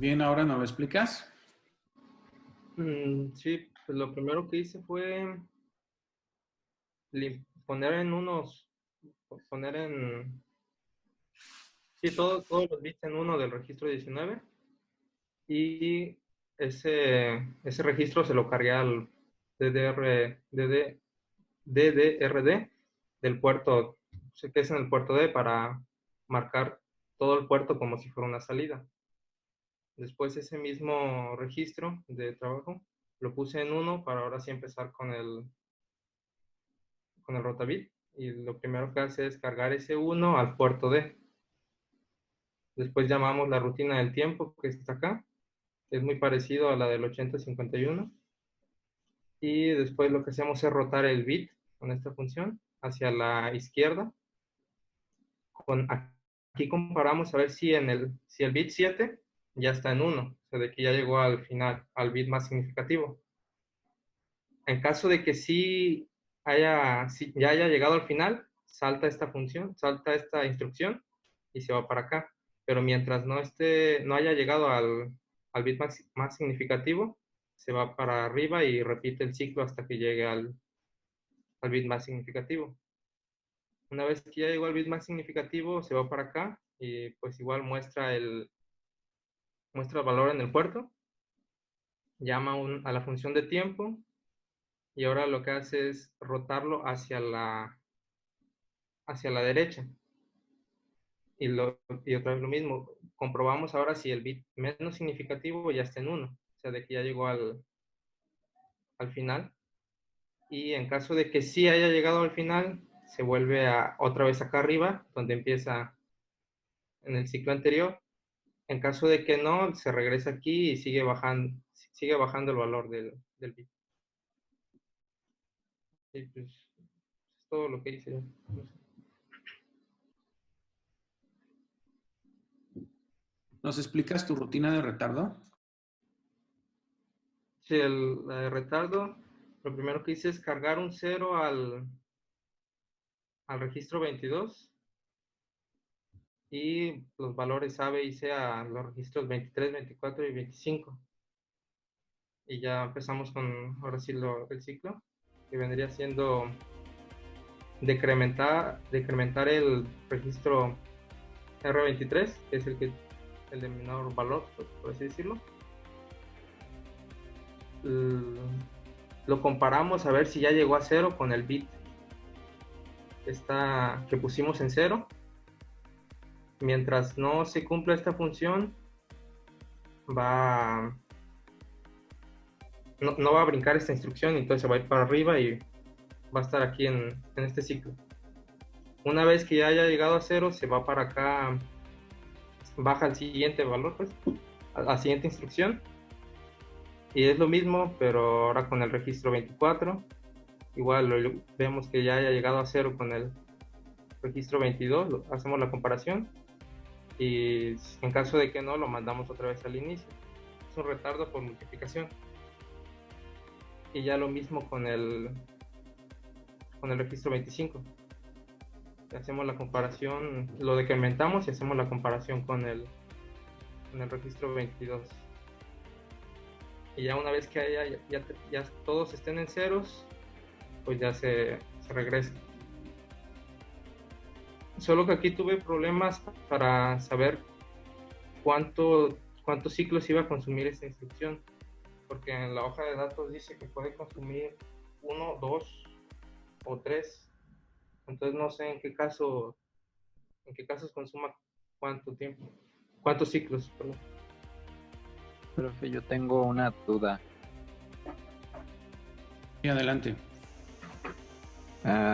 Bien, ahora nos lo explicas. Sí, pues lo primero que hice fue poner en sí, todos los bits en uno del registro 19 y ese registro se lo cargué al DDRD del puerto, sé que es en el puerto D para marcar todo el puerto como si fuera una salida. Después ese mismo registro de trabajo lo puse en uno para ahora sí empezar con el rotabit, y lo primero que hace es cargar ese 1 al puerto D. Después llamamos la rutina del tiempo que está acá, que es muy parecido a la del 8051, y después lo que hacemos es rotar el bit con esta función hacia la izquierda. Aquí comparamos a ver si el bit 7 ya está en 1, o sea, de que ya llegó al final, al bit más significativo. En caso de que sí ya haya llegado al final, salta esta función, salta esta instrucción y se va para acá. Pero mientras no haya llegado al bit más significativo, se va para arriba y repite el ciclo hasta que llegue al bit más significativo. Una vez que ya llegó al bit más significativo, se va para acá y pues igual muestra el valor en el puerto, llama a la función de tiempo y ahora lo que hace es rotarlo hacia la derecha. Y otra vez lo mismo, comprobamos ahora si el bit menos significativo ya está en 1, o sea, de que ya llegó al final. Y en caso de que sí haya llegado al final, se vuelve otra vez acá arriba, donde empieza en el ciclo anterior. En caso de que no, se regresa aquí y sigue bajando el valor del bit. Y pues es todo lo que hice. No sé. ¿Nos explicas tu rutina de retardo? Sí, la de retardo, lo primero que hice es cargar un 0 al registro 22 y los valores A, B y C a los registros 23, 24 y 25. Y ya empezamos con, ahora sí, el ciclo, que vendría siendo decrementar el registro R23, que es el de menor valor, por así decirlo. Lo comparamos a ver si ya llegó a 0 con el bit que pusimos en 0. Mientras no se cumpla esta función, no va a brincar esta instrucción, y entonces se va a ir para arriba y va a estar aquí en este ciclo. Una vez que ya haya llegado a 0, se va para acá, baja al siguiente valor, pues, a la siguiente instrucción, y es lo mismo, pero ahora con el registro 24. Igual vemos que ya haya llegado a 0 con el registro 22, hacemos la comparación, y en caso de que no, lo mandamos otra vez al inicio. Es un retardo por multiplicación. Y ya lo mismo con el registro 25. Hacemos la comparación, lo decrementamos y hacemos la comparación con el registro 22. Y ya una vez que ya todos estén en ceros, pues ya se regresa. Solo que aquí tuve problemas para saber cuántos ciclos iba a consumir esta instrucción, porque en la hoja de datos dice que puede consumir 1, 2 o 3. Entonces no sé en qué casos consuma cuántos ciclos, perdón. Profe, yo tengo una duda. Y adelante.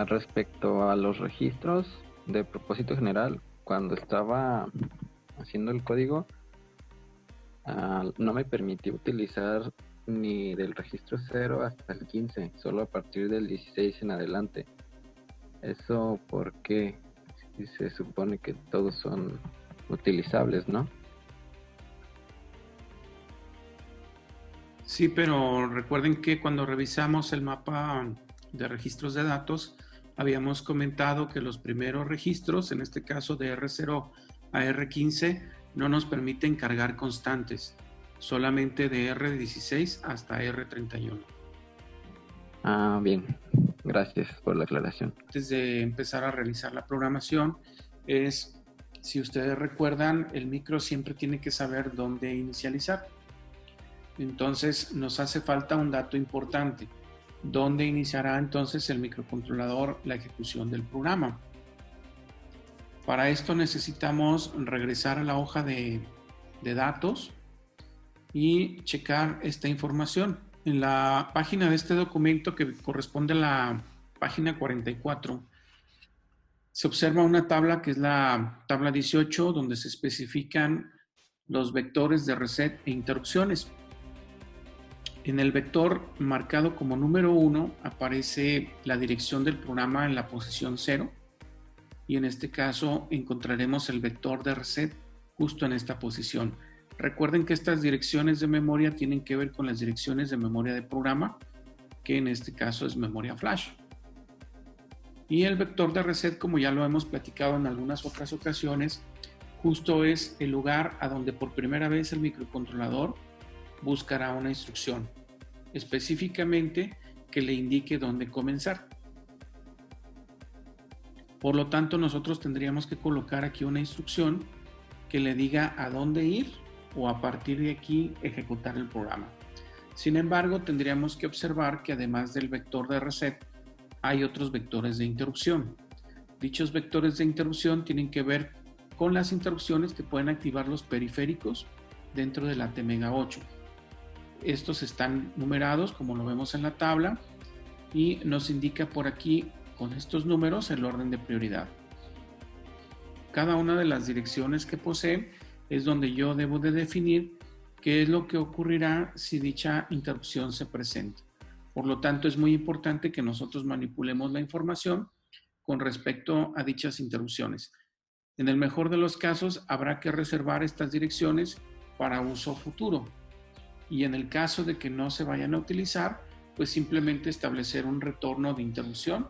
Respecto a los registros de propósito general, cuando estaba haciendo el código, no me permitió utilizar ni del registro 0 hasta el 15, solo a partir del 16 en adelante. Eso porque se supone que todos son utilizables, ¿no? Sí, pero recuerden que cuando revisamos el mapa de registros de datos, habíamos comentado que los primeros registros, en este caso de R0 a R15, no nos permiten cargar constantes, solamente de R16 hasta R31. Ah, bien. Gracias por la aclaración. Antes de empezar a realizar la programación, si ustedes recuerdan, el micro siempre tiene que saber dónde inicializar. Entonces nos hace falta un dato importante. ¿Dónde iniciará entonces el microcontrolador la ejecución del programa? Para esto necesitamos regresar a la hoja de datos y checar esta información. En la página de este documento, que corresponde a la página 44, se observa una tabla que es la tabla 18, donde se especifican los vectores de reset e interrupciones. En el vector marcado como número 1 aparece la dirección del programa en la posición 0, y en este caso encontraremos el vector de reset justo en esta posición. Recuerden que estas direcciones de memoria tienen que ver con las direcciones de memoria de programa, que en este caso es memoria flash. Y el vector de reset, como ya lo hemos platicado en algunas otras ocasiones, justo es el lugar a donde por primera vez el microcontrolador buscará una instrucción, específicamente que le indique dónde comenzar. Por lo tanto, nosotros tendríamos que colocar aquí una instrucción que le diga a dónde ir o a partir de aquí ejecutar el programa. Sin embargo, tendríamos que observar que además del vector de reset, hay otros vectores de interrupción. Dichos vectores de interrupción tienen que ver con las interrupciones que pueden activar los periféricos dentro de la TMega8. Estos están numerados, como lo vemos en la tabla, y nos indica por aquí con estos números el orden de prioridad. Cada una de las direcciones que posee es donde yo debo de definir qué es lo que ocurrirá si dicha interrupción se presenta. Por lo tanto, es muy importante que nosotros manipulemos la información con respecto a dichas interrupciones. En el mejor de los casos, habrá que reservar estas direcciones para uso futuro. Y en el caso de que no se vayan a utilizar, pues simplemente establecer un retorno de interrupción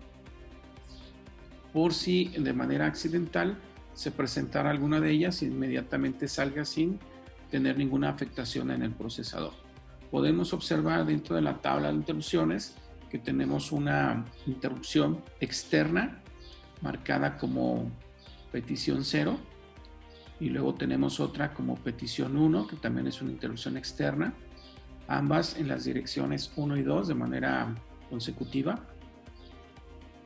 por si de manera accidental se presentara alguna de ellas y inmediatamente salga sin tener ninguna afectación en el procesador. Podemos observar dentro de la tabla de interrupciones que tenemos una interrupción externa marcada como petición 0 y luego tenemos otra como petición 1 que también es una interrupción externa, ambas en las direcciones 1 y 2 de manera consecutiva.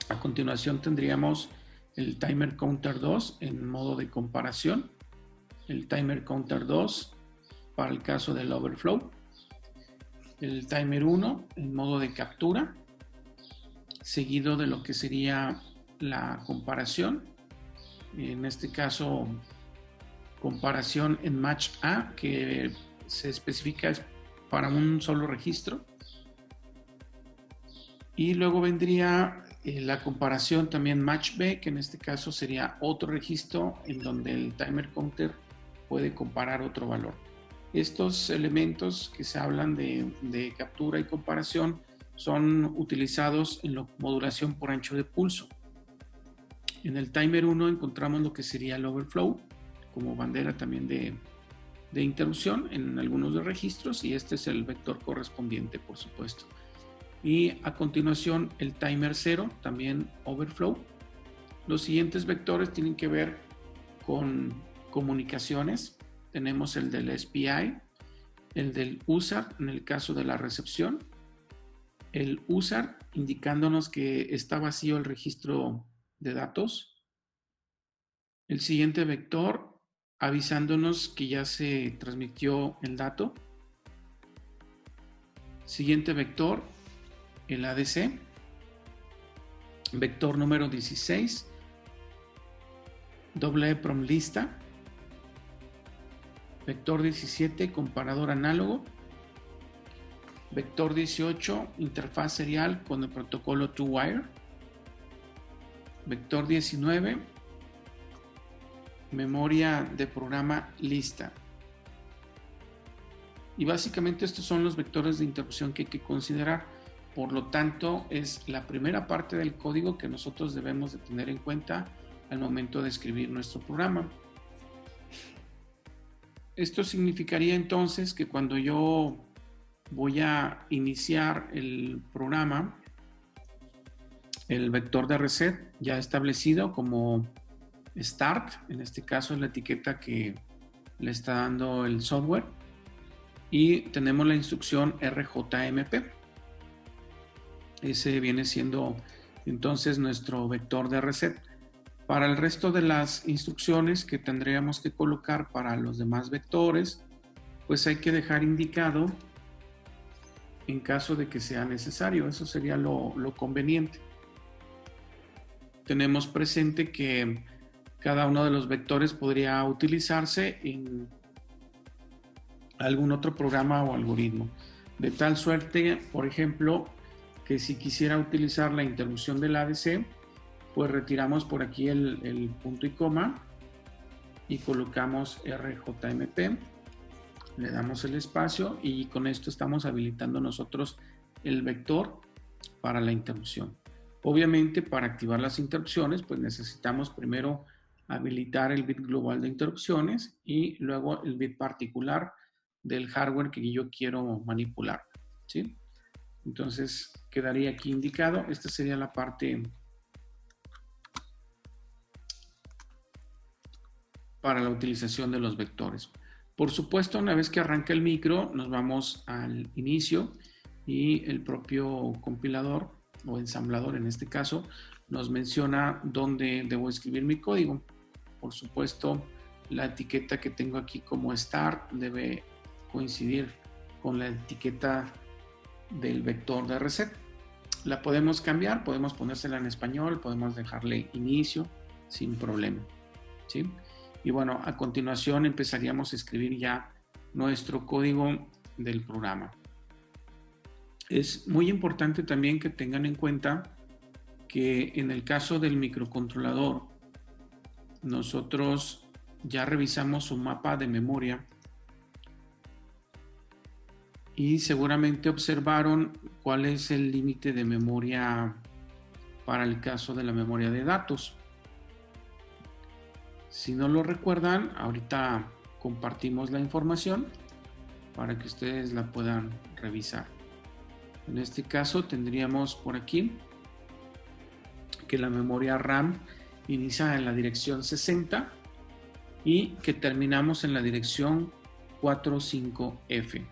A continuación tendríamos el timer counter 2 en modo de comparación, el timer counter 2 para el caso del overflow, el timer 1 en modo de captura, seguido de lo que sería la comparación, en este caso comparación en match A, que se especifica para un solo registro, y luego vendría la comparación también match B, que en este caso sería otro registro en donde el timer counter puede comparar otro valor. Estos elementos que se hablan de captura y comparación son utilizados en la modulación por ancho de pulso. En el timer 1 encontramos lo que sería el overflow como bandera también de interrupción en algunos de registros, y este es el vector correspondiente, por supuesto. Y a continuación el timer 0, también overflow. Los siguientes vectores tienen que ver con comunicaciones. Tenemos el del SPI, el del USART en el caso de la recepción, el USART indicándonos que está vacío el registro de datos, el siguiente vector avisándonos que ya se transmitió el dato, siguiente vector el ADC, vector número 16, doble EPROM lista, vector 17 comparador análogo, vector 18 interfaz serial con el protocolo 2Wire, vector 19 memoria de programa lista. Y básicamente estos son los vectores de interrupción que hay que considerar. Por lo tanto, es la primera parte del código que nosotros debemos de tener en cuenta al momento de escribir nuestro programa. Esto significaría entonces que cuando yo voy a iniciar el programa, el vector de reset ya establecido como start, en este caso es la etiqueta que le está dando el software, y tenemos la instrucción RJMP. Ese viene siendo entonces nuestro vector de reset. Para el resto de las instrucciones que tendríamos que colocar para los demás vectores, pues hay que dejar indicado en caso de que sea necesario. Eso sería lo conveniente. Tenemos presente que cada uno de los vectores podría utilizarse en algún otro programa o algoritmo. De tal suerte, por ejemplo, que si quisiera utilizar la interrupción del ADC, pues retiramos por aquí el punto y coma y colocamos RJMP, le damos el espacio y con esto estamos habilitando nosotros el vector para la interrupción. Obviamente, para activar las interrupciones, pues necesitamos primero habilitar el bit global de interrupciones y luego el bit particular del hardware que yo quiero manipular, ¿sí? Entonces, quedaría aquí indicado. Esta sería la parte para la utilización de los vectores. Por supuesto, una vez que arranca el micro, nos vamos al inicio y el propio compilador o ensamblador, en este caso, nos menciona dónde debo escribir mi código. Por supuesto, la etiqueta que tengo aquí como start debe coincidir con la etiqueta del vector de reset. La podemos cambiar, podemos ponérsela en español, podemos dejarle inicio sin problema, ¿sí? Y bueno, a continuación empezaríamos a escribir ya nuestro código del programa. Es muy importante también que tengan en cuenta que en el caso del microcontrolador, nosotros ya revisamos su mapa de memoria y seguramente observaron cuál es el límite de memoria para el caso de la memoria de datos. Si no lo recuerdan, ahorita compartimos la información para que ustedes la puedan revisar. En este caso tendríamos por aquí que la memoria RAM inicia en la dirección 60 y que terminamos en la dirección 45F.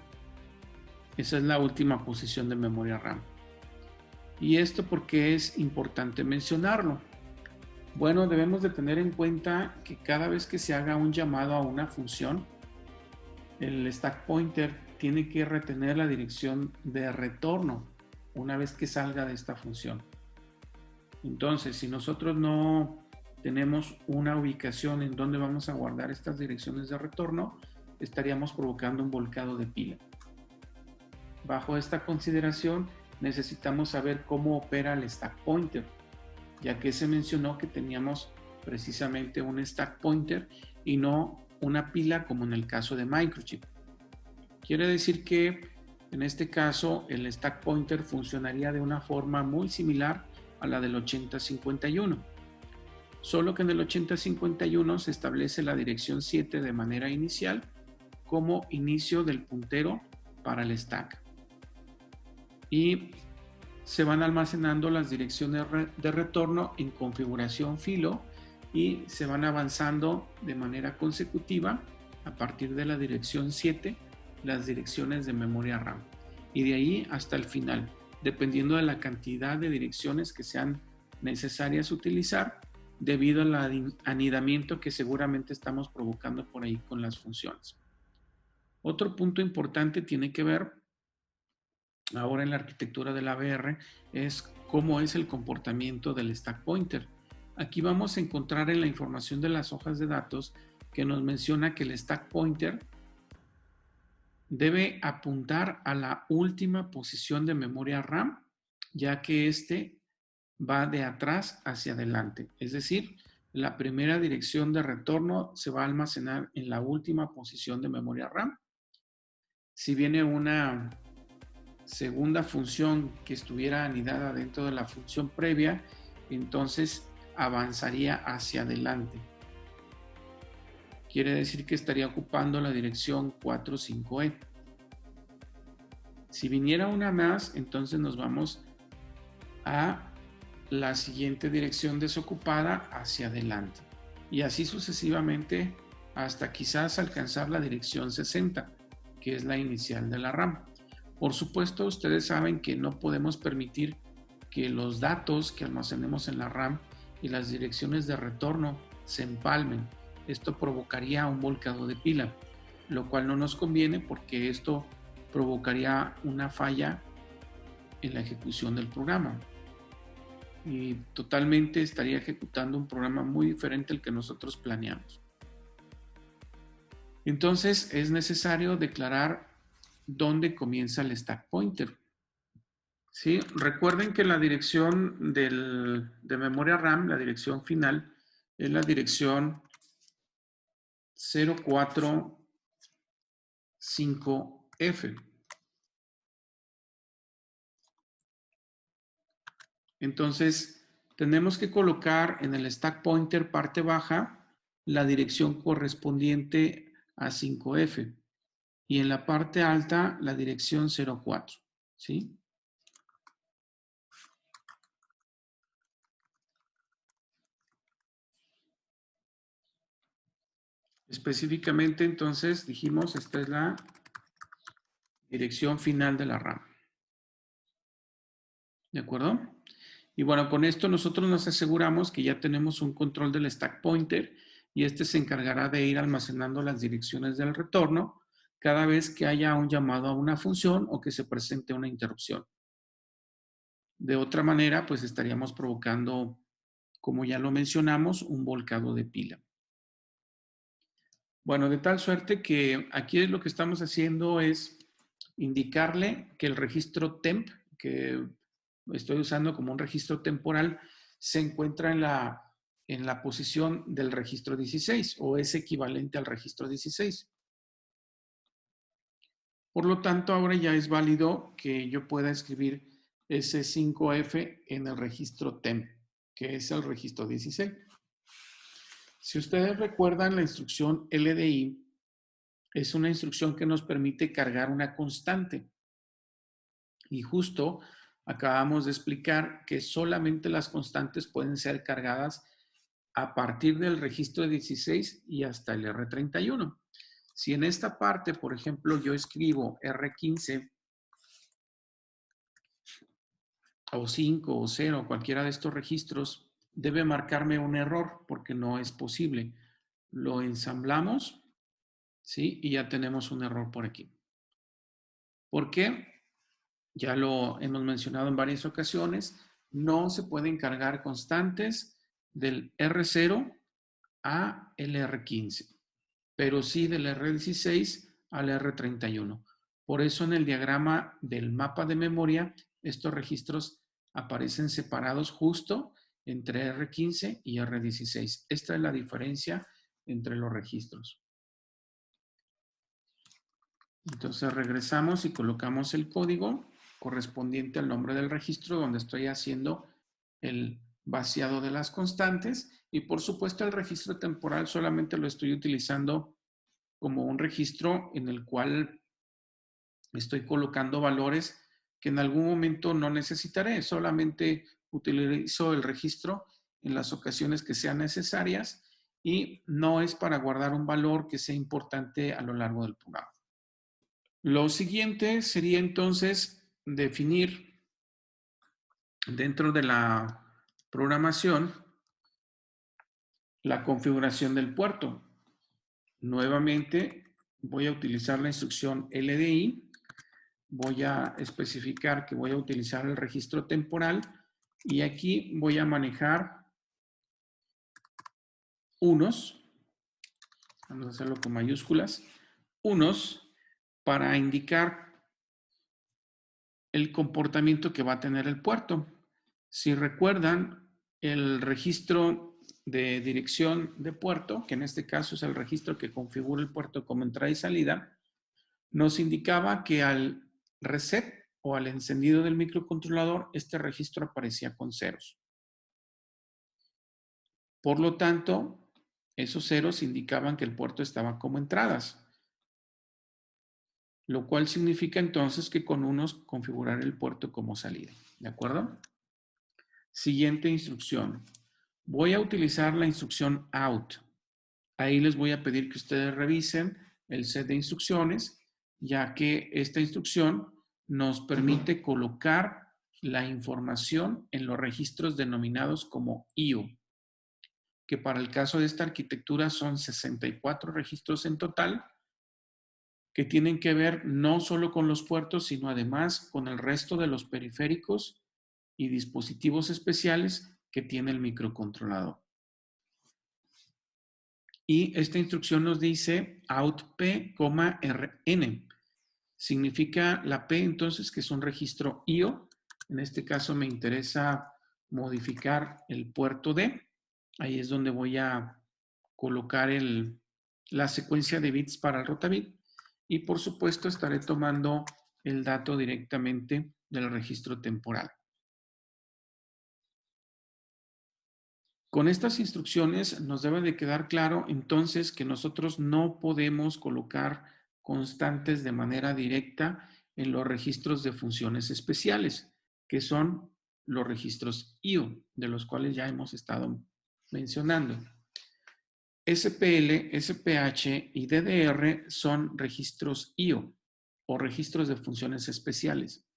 Esa es la última posición de memoria RAM. ¿Y esto por qué es importante mencionarlo? Bueno, debemos de tener en cuenta que cada vez que se haga un llamado a una función, el stack pointer tiene que retener la dirección de retorno una vez que salga de esta función. Entonces, si nosotros no tenemos una ubicación en donde vamos a guardar estas direcciones de retorno, estaríamos provocando un volcado de pila. Bajo esta consideración, necesitamos saber cómo opera el stack pointer, ya que se mencionó que teníamos precisamente un stack pointer y no una pila como en el caso de Microchip. Quiere decir que en este caso el stack pointer funcionaría de una forma muy similar a la del 8051, solo que en el 8051 se establece la dirección 7 de manera inicial como inicio del puntero para el stack y se van almacenando las direcciones de retorno en configuración filo y se van avanzando de manera consecutiva a partir de la dirección 7 las direcciones de memoria RAM y de ahí hasta el final, dependiendo de la cantidad de direcciones que sean necesarias utilizar debido al anidamiento que seguramente estamos provocando por ahí con las funciones. Otro punto importante tiene que ver ahora en la arquitectura del AVR es cómo es el comportamiento del stack pointer. Aquí vamos a encontrar en la información de las hojas de datos que nos menciona que el stack pointer debe apuntar a la última posición de memoria RAM, ya que este va de atrás hacia adelante. Es decir, la primera dirección de retorno se va a almacenar en la última posición de memoria RAM. Si viene una segunda función que estuviera anidada dentro de la función previa, entonces avanzaría hacia adelante. quiere decir que estaría ocupando la dirección 45E. Si viniera una más, entonces nos vamos a la siguiente dirección desocupada hacia adelante. Y así sucesivamente hasta quizás alcanzar la dirección 60, que es la inicial de la RAM. Por supuesto, ustedes saben que no podemos permitir que los datos que almacenemos en la RAM y las direcciones de retorno se empalmen. Esto provocaría un volcado de pila, lo cual no nos conviene porque esto provocaría una falla en la ejecución del programa. Y totalmente estaría ejecutando un programa muy diferente al que nosotros planeamos. Entonces es necesario declarar dónde comienza el stack pointer. ¿Sí? Recuerden que la dirección de memoria RAM, la dirección final, es la dirección 045F. Entonces, tenemos que colocar en el stack pointer parte baja la dirección correspondiente a 5F y en la parte alta la dirección 04, ¿sí? Específicamente, entonces, dijimos, esta es la dirección final de la RAM. ¿De acuerdo? Y bueno, con esto nosotros nos aseguramos que ya tenemos un control del stack pointer y este se encargará de ir almacenando las direcciones del retorno cada vez que haya un llamado a una función o que se presente una interrupción. De otra manera, pues estaríamos provocando, como ya lo mencionamos, un volcado de pila. Bueno, de tal suerte que aquí lo que estamos haciendo es indicarle que el registro temp, que estoy usando como un registro temporal, se encuentra en la posición del registro 16 o es equivalente al registro 16. Por lo tanto, ahora ya es válido que yo pueda escribir ese 5F en el registro temp, que es el registro 16. Si ustedes recuerdan, la instrucción LDI es una instrucción que nos permite cargar una constante. Y justo acabamos de explicar que solamente las constantes pueden ser cargadas a partir del registro 16 y hasta el R31. Si en esta parte, por ejemplo, yo escribo R15 o 5 o 0, cualquiera de estos registros, debe marcarme un error porque no es posible. Lo ensamblamos, ¿sí? Y ya tenemos un error por aquí. ¿Por qué? Ya lo hemos mencionado en varias ocasiones, no se pueden cargar constantes del R0 a el R15, pero sí del R16 al R31. Por eso en el diagrama del mapa de memoria, estos registros aparecen separados justo entre R15 y R16. Esta es la diferencia entre los registros. Entonces regresamos y colocamos el código correspondiente al nombre del registro donde estoy haciendo el vaciado de las constantes y por supuesto el registro temporal solamente lo estoy utilizando como un registro en el cual estoy colocando valores que en algún momento no necesitaré, solamente utilizo el registro en las ocasiones que sean necesarias y no es para guardar un valor que sea importante a lo largo del programa. Lo siguiente sería entonces definir dentro de la programación la configuración del puerto. Nuevamente voy a utilizar la instrucción LDI, voy a especificar que voy a utilizar el registro temporal y aquí voy a manejar unos, vamos a hacerlo con mayúsculas, unos para indicar el comportamiento que va a tener el puerto. Si recuerdan, el registro de dirección de puerto, que en este caso es el registro que configura el puerto como entrada y salida, nos indicaba que al reset o al encendido del microcontrolador, este registro aparecía con ceros. Por lo tanto, Esos ceros indicaban que el puerto estaba como entradas, lo cual significa entonces que con unos configurar el puerto como salida. ¿De acuerdo? Siguiente instrucción. Voy a utilizar la instrucción out. Ahí les voy a pedir que ustedes revisen el set de instrucciones, ya que esta instrucción nos permite colocar la información en los registros denominados como IO, que para el caso de esta arquitectura son 64 registros en total, que tienen que ver no solo con los puertos, sino además con el resto de los periféricos y dispositivos especiales que tiene el microcontrolador. Y esta instrucción nos dice outp,rn. Significa la P entonces que es un registro IO. En este caso me interesa modificar el puerto D. Ahí es donde voy a colocar la secuencia de bits para el rotabit. Y por supuesto estaré tomando el dato directamente del registro temporal. Con estas instrucciones nos debe de quedar claro entonces que nosotros no podemos colocar constantes de manera directa en los registros de funciones especiales, que son los registros IO, de los cuales ya hemos estado mencionando. SPL, SPH y DDR son registros IO o registros de funciones especiales.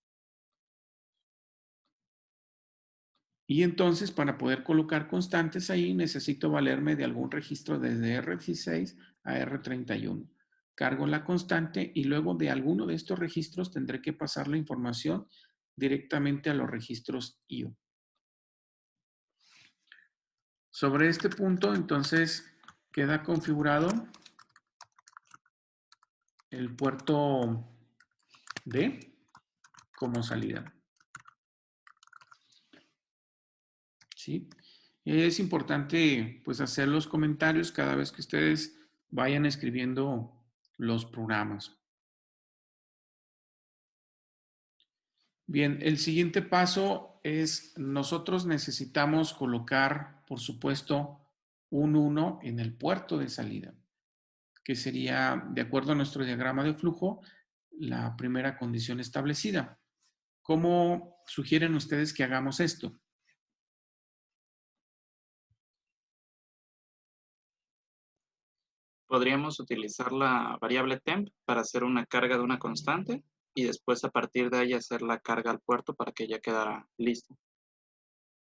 Y entonces, para poder colocar constantes ahí, necesito valerme de algún registro desde R16 a R31. Cargo la constante y luego de alguno de estos registros tendré que pasar la información directamente a los registros IO. Sobre este punto, entonces, queda configurado el puerto D como salida. ¿Sí? Es importante pues hacer los comentarios cada vez que ustedes vayan escribiendo los programas. Bien, el siguiente paso es nosotros necesitamos colocar, por supuesto, un 1 en el puerto de salida, que sería, de acuerdo a nuestro diagrama de flujo, la primera condición establecida. ¿Cómo sugieren ustedes que hagamos esto? Podríamos utilizar la variable temp para hacer una carga de una constante y después a partir de ahí hacer la carga al puerto para que ya quedara listo.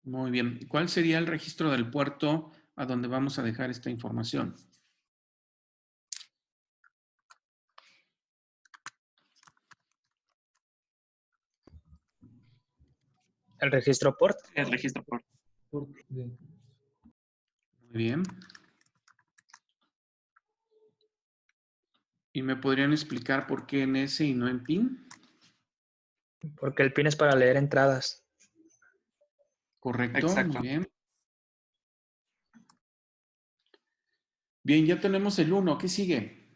Muy bien. ¿Cuál sería el registro del puerto a donde vamos a dejar esta información? El registro port. El registro port. Muy bien. ¿Y me podrían explicar por qué en ese y no en PIN? Porque el pin es para leer entradas. Correcto, Exacto. muy bien. Bien, ya tenemos el 1. ¿Qué sigue?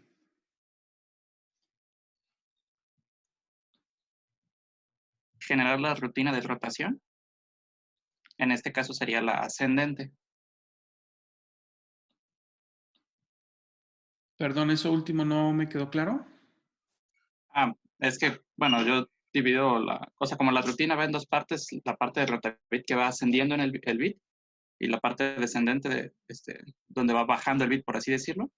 Generar la rutina de rotación. En este caso sería la ascendente. Perdón, eso último no me quedó claro. Es que, bueno, yo divido o sea, como la rutina va en dos partes, la parte de rotabit que va ascendiendo en el bit y la parte descendente donde va bajando el bit, por así decirlo.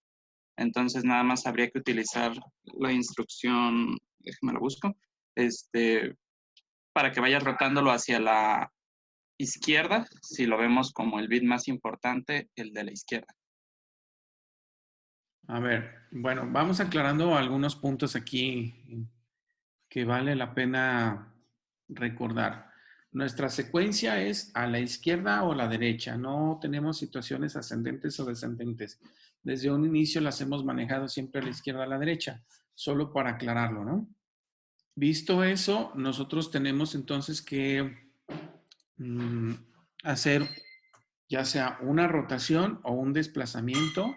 Entonces nada más habría que utilizar la instrucción, déjame la busco, para que vaya rotándolo hacia la izquierda, si lo vemos como el bit más importante, el de la izquierda. A ver, bueno, vamos aclarando algunos puntos aquí que vale la pena recordar. Nuestra secuencia es a la izquierda o a la derecha. No tenemos situaciones ascendentes o descendentes. Desde un inicio las hemos manejado siempre a la izquierda o a la derecha, solo para aclararlo, ¿no? Visto eso, nosotros tenemos entonces que hacer ya sea una rotación o un desplazamiento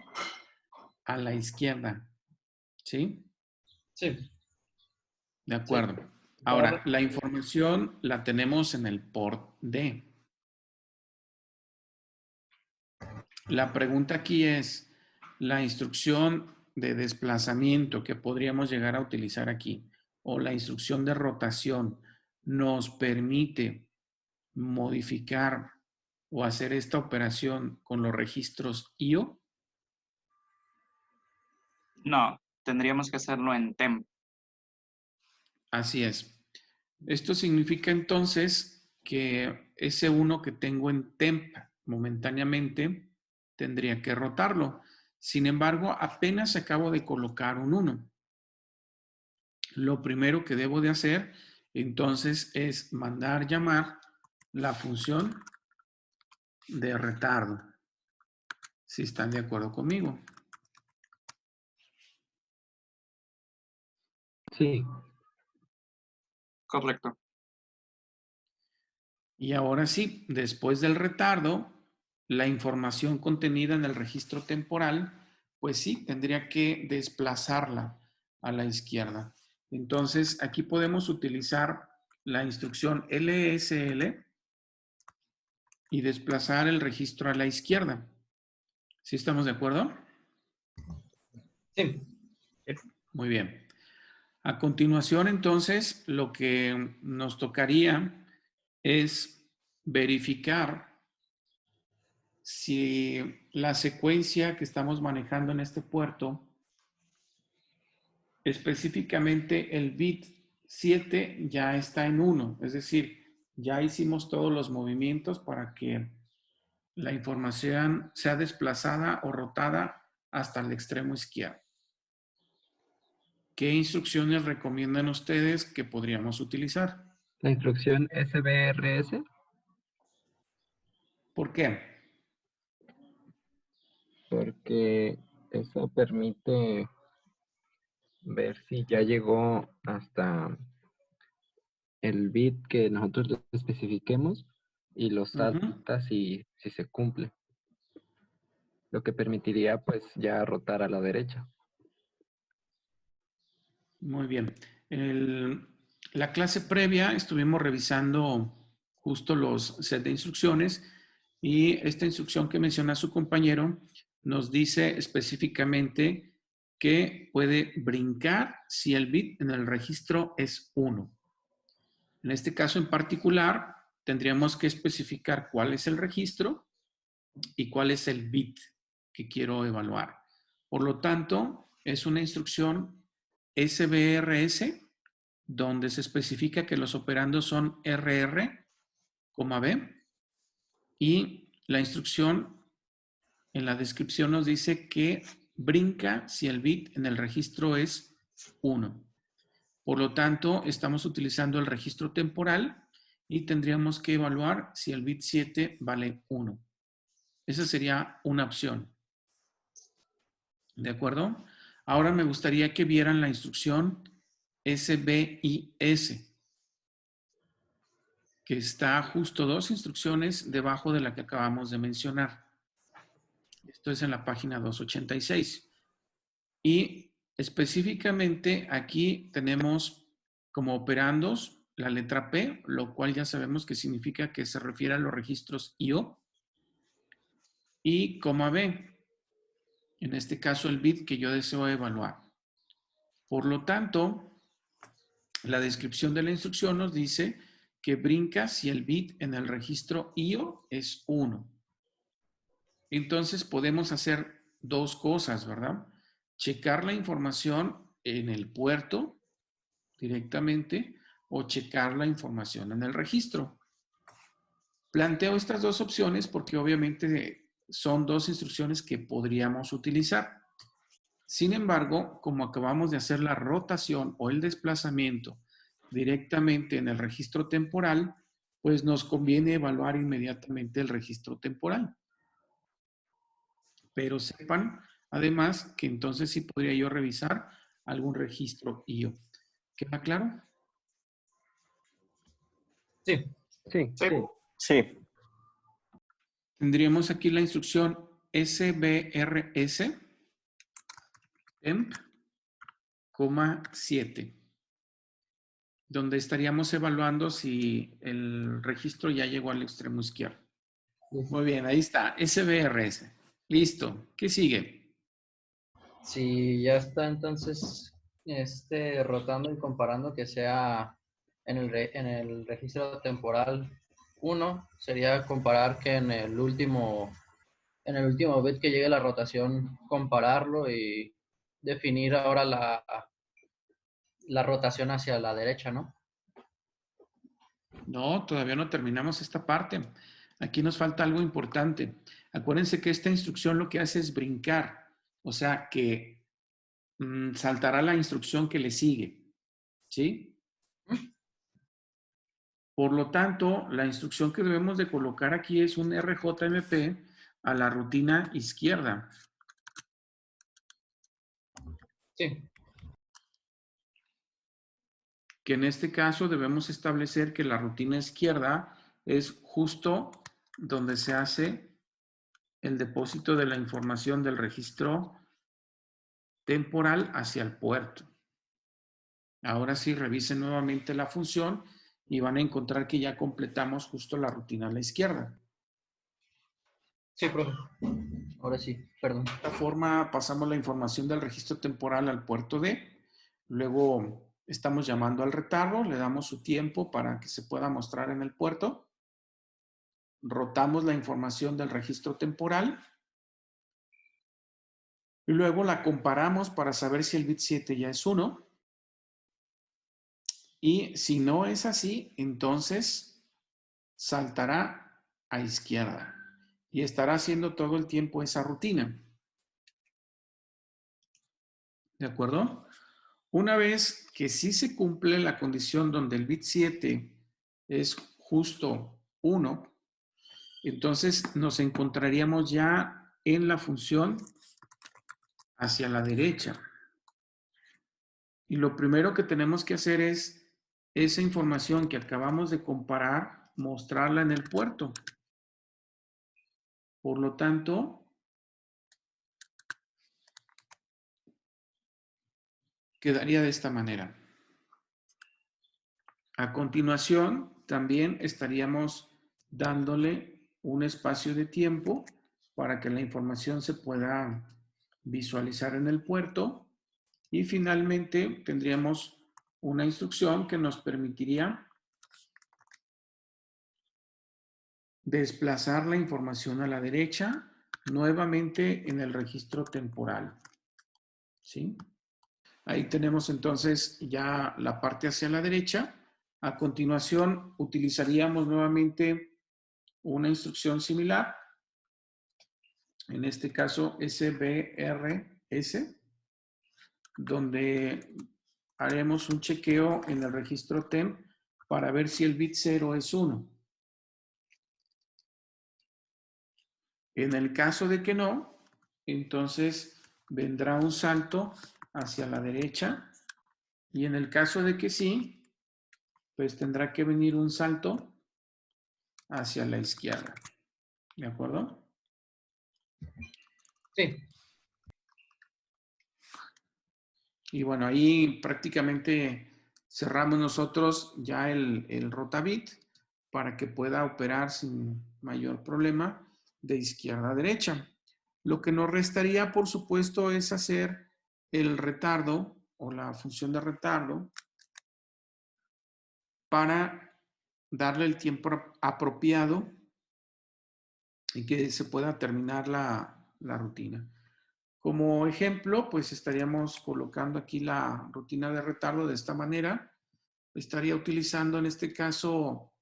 a la izquierda. ¿Sí? Sí. De acuerdo. Sí. Ahora, la información la tenemos en el port D. La pregunta aquí es, la instrucción de desplazamiento que podríamos llegar a utilizar aquí o la instrucción de rotación nos permite modificar o hacer esta operación con los registros IO. No, tendríamos que hacerlo en temp. Así es. Esto significa entonces que ese 1 que tengo en temp momentáneamente tendría que rotarlo. Sin embargo, apenas acabo de colocar un 1. Lo primero que debo de hacer entonces es mandar llamar la función de retardo. Si están de acuerdo conmigo. Sí, Correcto. Y ahora sí, después del retardo, la información contenida en el registro temporal, pues sí, tendría que desplazarla a la izquierda. Entonces, aquí podemos utilizar la instrucción LSL y desplazar el registro a la izquierda. ¿Sí estamos de acuerdo? Sí. Muy bien. A continuación, entonces, lo que nos tocaría es verificar si la secuencia que estamos manejando en este puerto, específicamente el bit 7 ya está en 1, es decir, ya hicimos todos los movimientos para que la información sea desplazada o rotada hasta el extremo izquierdo. ¿Qué instrucciones recomiendan ustedes que podríamos utilizar? la instrucción SBRS, ¿Por qué? porque eso permite ver si ya llegó hasta el bit que nosotros le especifiquemos y lo salta si se cumple, lo que permitiría pues ya rotar a la derecha. Muy bien. La clase previa estuvimos revisando justo los set de instrucciones y esta instrucción que menciona su compañero nos dice específicamente que puede brincar si el bit en el registro es 1. En este caso en particular, tendríamos que especificar cuál es el registro y cuál es el bit que quiero evaluar. Por lo tanto, es una instrucción SBRS donde se especifica que los operandos son RR, B, y la instrucción en la descripción nos dice que brinca si el bit en el registro es 1. Por lo tanto, estamos utilizando el registro temporal y tendríamos que evaluar si el bit 7 vale 1. Esa sería una opción. ¿De acuerdo? Ahora me gustaría que vieran la instrucción SBIS, que está justo 2 instrucciones debajo de la que acabamos de mencionar. Esto es en la página 286. Y específicamente aquí tenemos como operandos la letra P, lo cual ya sabemos que significa que se refiere a los registros IO, y coma B, en este caso el bit que yo deseo evaluar. Por lo tanto, la descripción de la instrucción nos dice que brinca si el bit en el registro IO es 1. Entonces podemos hacer dos cosas, ¿verdad? Checar la información en el puerto directamente o checar la información en el registro. Planteo estas dos opciones porque obviamente son dos instrucciones que podríamos utilizar. Sin embargo, como acabamos de hacer la rotación o el desplazamiento directamente en el registro temporal, pues nos conviene evaluar inmediatamente el registro temporal. Pero sepan, además, que entonces sí podría yo revisar algún registro IO. ¿Queda claro? Sí. Sí, Sí. Sí, Tendríamos aquí la instrucción SBRS temp, 7, donde estaríamos evaluando si el registro ya llegó al extremo izquierdo. Muy bien, ahí está, SBRS. Listo. ¿Qué sigue? Si ya está entonces rotando y comparando que sea en el registro temporal 1, sería comparar que en el último bit que llegue la rotación, compararlo y definir ahora la rotación hacia la derecha, ¿no? No, todavía no terminamos esta parte. Aquí nos falta algo importante. Acuérdense que esta instrucción lo que hace es brincar, o sea que saltará la instrucción que le sigue, ¿sí? Por lo tanto, la instrucción que debemos de colocar aquí es un RJMP a la rutina izquierda. Sí. Que en este caso debemos establecer que la rutina izquierda es justo donde se hace el depósito de la información del registro temporal hacia el puerto. Ahora sí, revisen nuevamente la función y van a encontrar que ya completamos justo la rutina a la izquierda. Sí, profe. Ahora sí, perdón. De esta forma pasamos la información del registro temporal al puerto D. Luego estamos llamando al retardo, le damos su tiempo para que se pueda mostrar en el puerto. Rotamos la información del registro temporal. Y luego la comparamos para saber si el bit 7 ya es 1. Y si no es así, entonces saltará a izquierda y estará haciendo todo el tiempo esa rutina. ¿De acuerdo? Una vez que sí se cumple la condición donde el bit 7 es justo 1, entonces nos encontraríamos ya en la función hacia la derecha. Y lo primero que tenemos que hacer es esa información que acabamos de comparar, mostrarla en el puerto. Por lo tanto, quedaría de esta manera. A continuación, también estaríamos dándole un espacio de tiempo para que la información se pueda visualizar en el puerto. Y finalmente tendríamos una instrucción que nos permitiría desplazar la información a la derecha nuevamente en el registro temporal. ¿Sí? Ahí tenemos entonces ya la parte hacia la derecha. A continuación utilizaríamos nuevamente una instrucción similar. En este caso SBRS, donde haremos un chequeo en el registro TEM para ver si el bit 0 es 1. En el caso de que no, entonces vendrá un salto hacia la derecha y en el caso de que sí, pues tendrá que venir un salto hacia la izquierda. ¿De acuerdo? Sí. Y bueno, ahí prácticamente cerramos nosotros ya el rotabit para que pueda operar sin mayor problema de izquierda a derecha. Lo que nos restaría, por supuesto, es hacer el retardo o la función de retardo para darle el tiempo apropiado y que se pueda terminar la rutina. Como ejemplo, pues estaríamos colocando aquí la rutina de retardo de esta manera. Estaría utilizando en este caso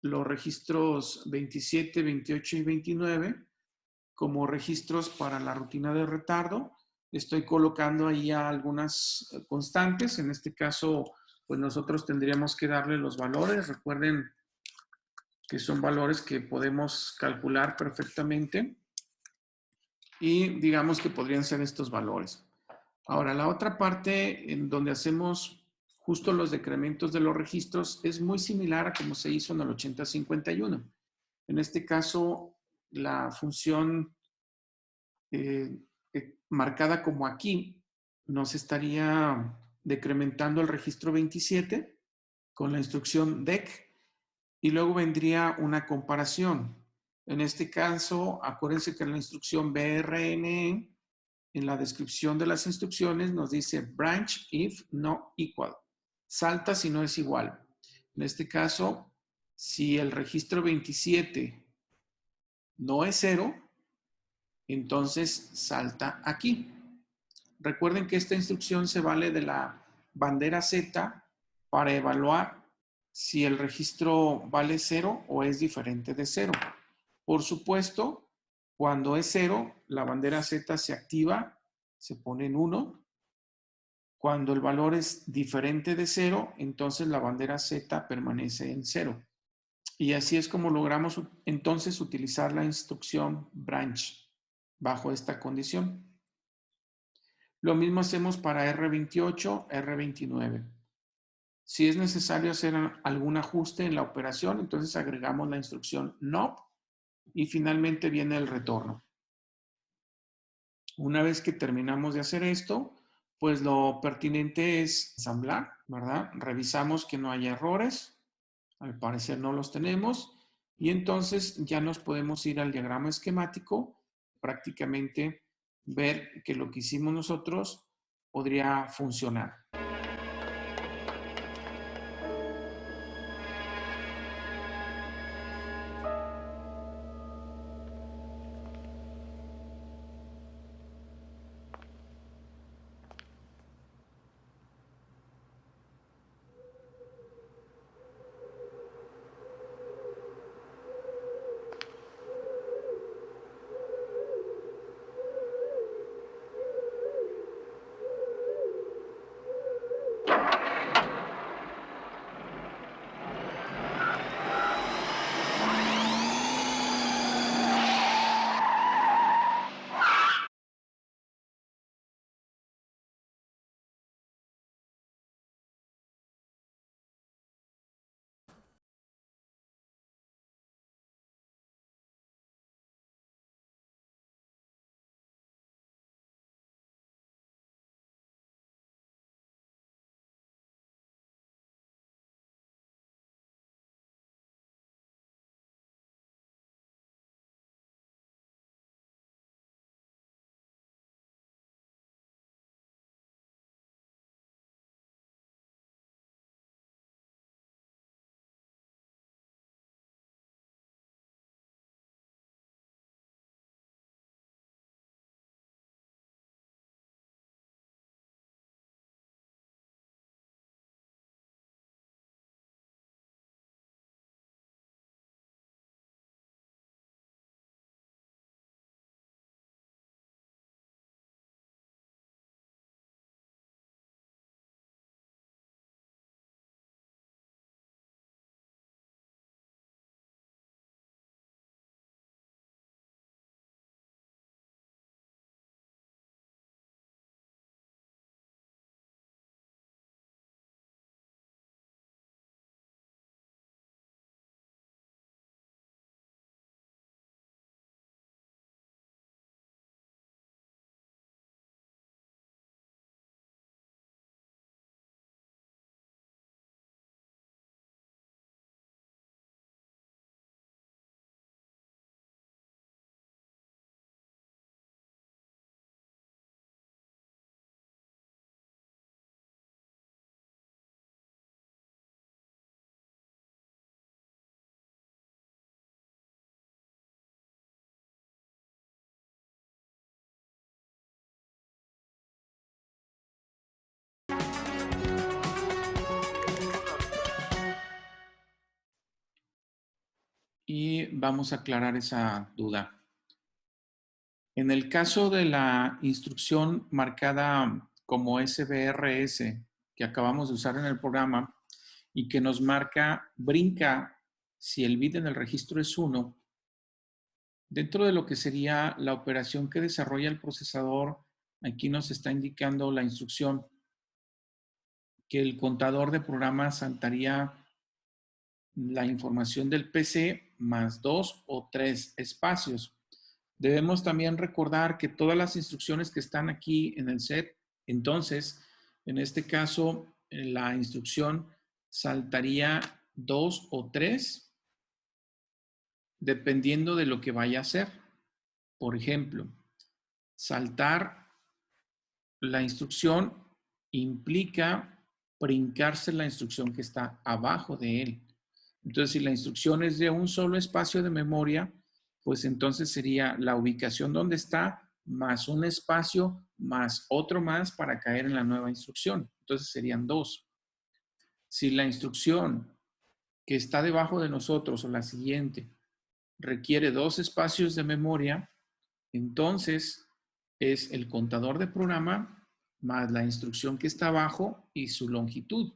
los registros 27, 28 y 29 como registros para la rutina de retardo. Estoy colocando ahí algunas constantes. En este caso, pues nosotros tendríamos que darle los valores. Recuerden que son valores que podemos calcular perfectamente. Y digamos que podrían ser estos valores. Ahora, la otra parte en donde hacemos justo los decrementos de los registros es muy similar a como se hizo en el 8051. En este caso, la función marcada como aquí nos estaría decrementando el registro 27 con la instrucción DEC y luego vendría una comparación. En este caso, acuérdense que en la instrucción BRNE, en la descripción de las instrucciones nos dice branch if no equal. Salta si no es igual. En este caso, si el registro 27 no es 0, entonces salta aquí. Recuerden que esta instrucción se vale de la bandera Z para evaluar si el registro vale 0 o es diferente de 0. Por supuesto, cuando es 0, la bandera Z se activa, se pone en 1. Cuando el valor es diferente de 0, entonces la bandera Z permanece en 0. Y así es como logramos entonces utilizar la instrucción branch bajo esta condición. Lo mismo hacemos para R28, R29. Si es necesario hacer algún ajuste en la operación, entonces agregamos la instrucción NOP y finalmente viene el retorno. Una vez que terminamos de hacer esto, pues lo pertinente es ensamblar, ¿verdad? Revisamos que no haya errores. Al parecer no los tenemos. Y entonces ya nos podemos ir al diagrama esquemático, prácticamente ver que lo que hicimos nosotros podría funcionar. Y vamos a aclarar esa duda. En el caso de la instrucción marcada como SBRS que acabamos de usar en el programa y que nos marca brinca si el bit en el registro es 1, dentro de lo que sería la operación que desarrolla el procesador, aquí nos está indicando la instrucción que el contador de programa saltaría la información del PC más 2 o 3 espacios. Debemos también recordar que todas las instrucciones que están aquí en el set, entonces, en este caso, la instrucción saltaría 2 o 3 dependiendo de lo que vaya a hacer. Por ejemplo, saltar la instrucción implica brincarse la instrucción que está abajo de él. Entonces, si la instrucción es de un solo espacio de memoria, pues entonces sería la ubicación donde está, más un espacio, más otro más para caer en la nueva instrucción. Entonces serían 2. Si la instrucción que está debajo de nosotros o la siguiente requiere 2 espacios de memoria, entonces es el contador de programa más la instrucción que está abajo y su longitud.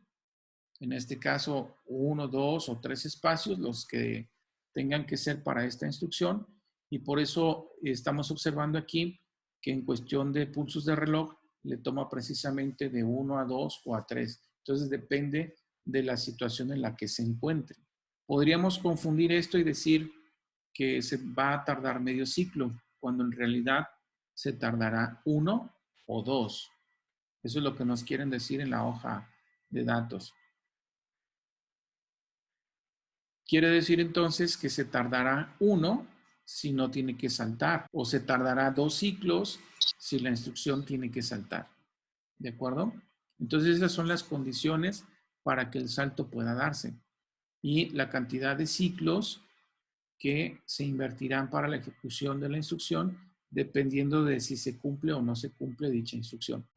En este caso, 1, 2 o 3 espacios, los que tengan que ser para esta instrucción. Y por eso estamos observando aquí que en cuestión de pulsos de reloj le toma precisamente de 1 a 2 o a 3. Entonces depende de la situación en la que se encuentre. Podríamos confundir esto y decir que se va a tardar medio ciclo, cuando en realidad se tardará 1 o 2. Eso es lo que nos quieren decir en la hoja de datos. Quiere decir entonces que se tardará 1 si no tiene que saltar, o se tardará 2 ciclos si la instrucción tiene que saltar. ¿De acuerdo? Entonces esas son las condiciones para que el salto pueda darse. Y la cantidad de ciclos que se invertirán para la ejecución de la instrucción dependiendo de si se cumple o no se cumple dicha instrucción.